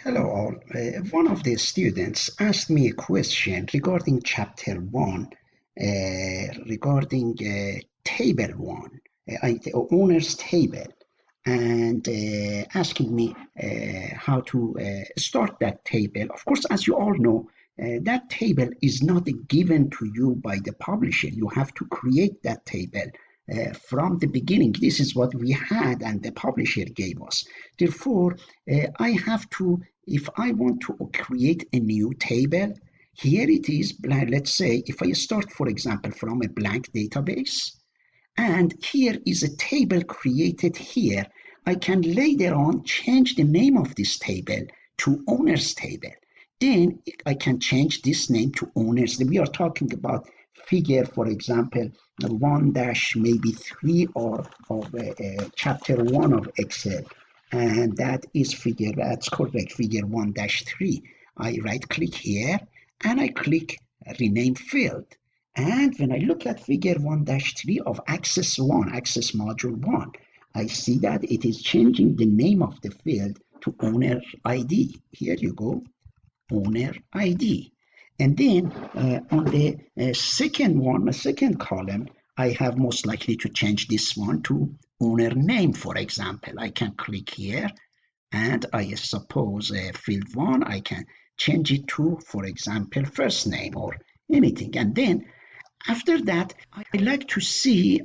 Hello all. One of the students asked me a question regarding chapter 1, regarding table 1, owner's table, and asking me how to start that table. Of course, as you all know, that table is not given to you by the publisher. You have to create that table from the beginning. This is what we had, and the publisher gave us. Therefore, I have to, if I want to create a new table, here it is. Let's say if I start, for example, from a blank database, and here is a table created here. I can later on change the name of this table to owner's table. Then I can change this name to owners. We are talking about figure, for example, 1 dash maybe 3 or of chapter 1 of Excel. And that is figure, that's correct, figure 1 dash 3. I right click here and I click rename field. And when I look at figure 1-3 of Access 1, Access Module 1, I see that it is changing the name of the field to Owner ID. Here you go, Owner ID. And then on the second one, the second column, I have most likely to change this one to Owner Name, for example. I can click here, and I suppose field 1, I can change it to, for example, first name or anything. And then after that, I like to see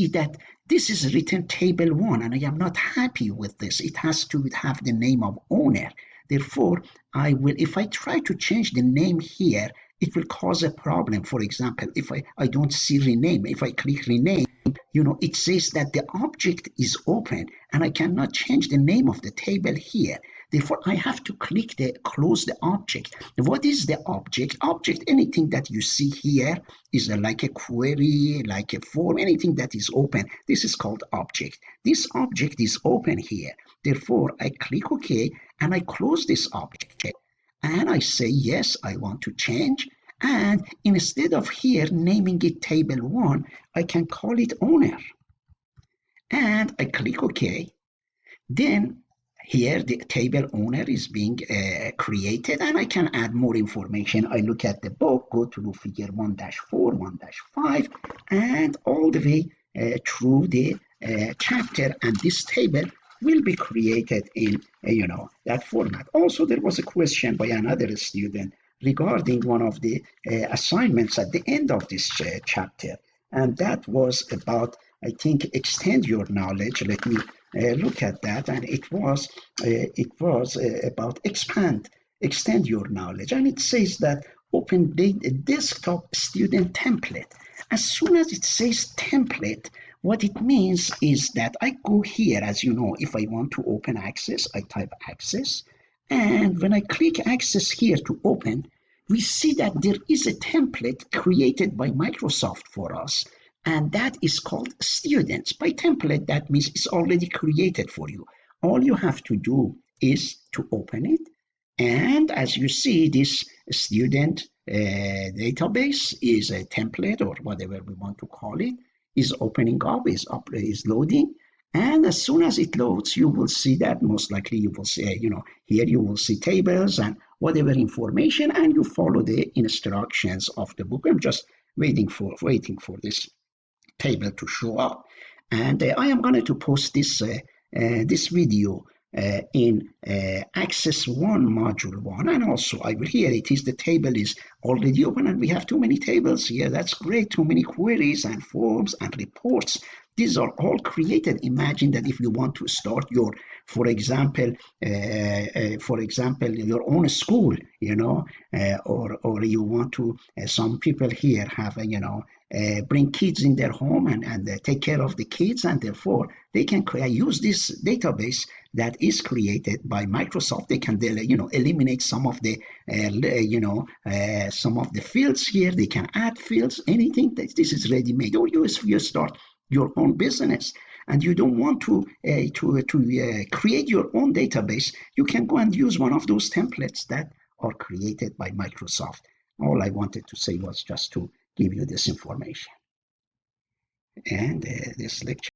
that this is written table 1, and I am not happy with this. It has to have the name of owner. Therefore, if I try to change the name here, it will cause a problem. For example, if I don't see rename, if I click rename, it says that the object is open and I cannot change the name of the table here. Therefore, I have to click close the object. What is the object? Object, anything that you see here is like a query, like a form, anything that is open. This is called object. This object is open here. Therefore, I click OK and I close this object. And I say, yes, I want to change. And instead of here naming it table 1, I can call it owner. And I click OK. Then here the table owner is being created, and I can add more information. I look at the book, go to figure 1-4, 1-5, and all the way through the chapter, and this table will be created in that format. Also, there was a question by another student regarding one of the assignments at the end of this chapter, and that was about, I think, extend your knowledge. Let me look at that, and it was about extend your knowledge, and it says that open the desktop student template. As soon as it says template, what it means is that I go here, as you know, if I want to open Access, I type Access, and when I click Access here to open, we see that there is a template created by Microsoft for us, and that is called Students. By template, that means it's already created for you. All you have to do is to open it, and as you see, this student database is a template, or whatever we want to call it, is opening up, is loading. And as soon as it loads, you will see that most likely you will see, here you will see tables and whatever information, and you follow the instructions of the book. I'm just waiting for this table to show up, and I am going to post this video in Access 1 Module 1, and also I will, here it is, the table is already open, and we have too many tables here. That's great, too many queries and forms and reports. These are all created. Imagine that if you want to start your, for example, your own school, or you want to, some people here have, bring kids in their home and take care of the kids, and therefore they can use this database that is created by Microsoft. They can, eliminate some of the, some of the fields here. They can add fields, anything. This is ready made. Or you start your own business and you don't want to create your own database, you can go and use one of those templates that are created by Microsoft. All I wanted to say was just to give you this information. And this lecture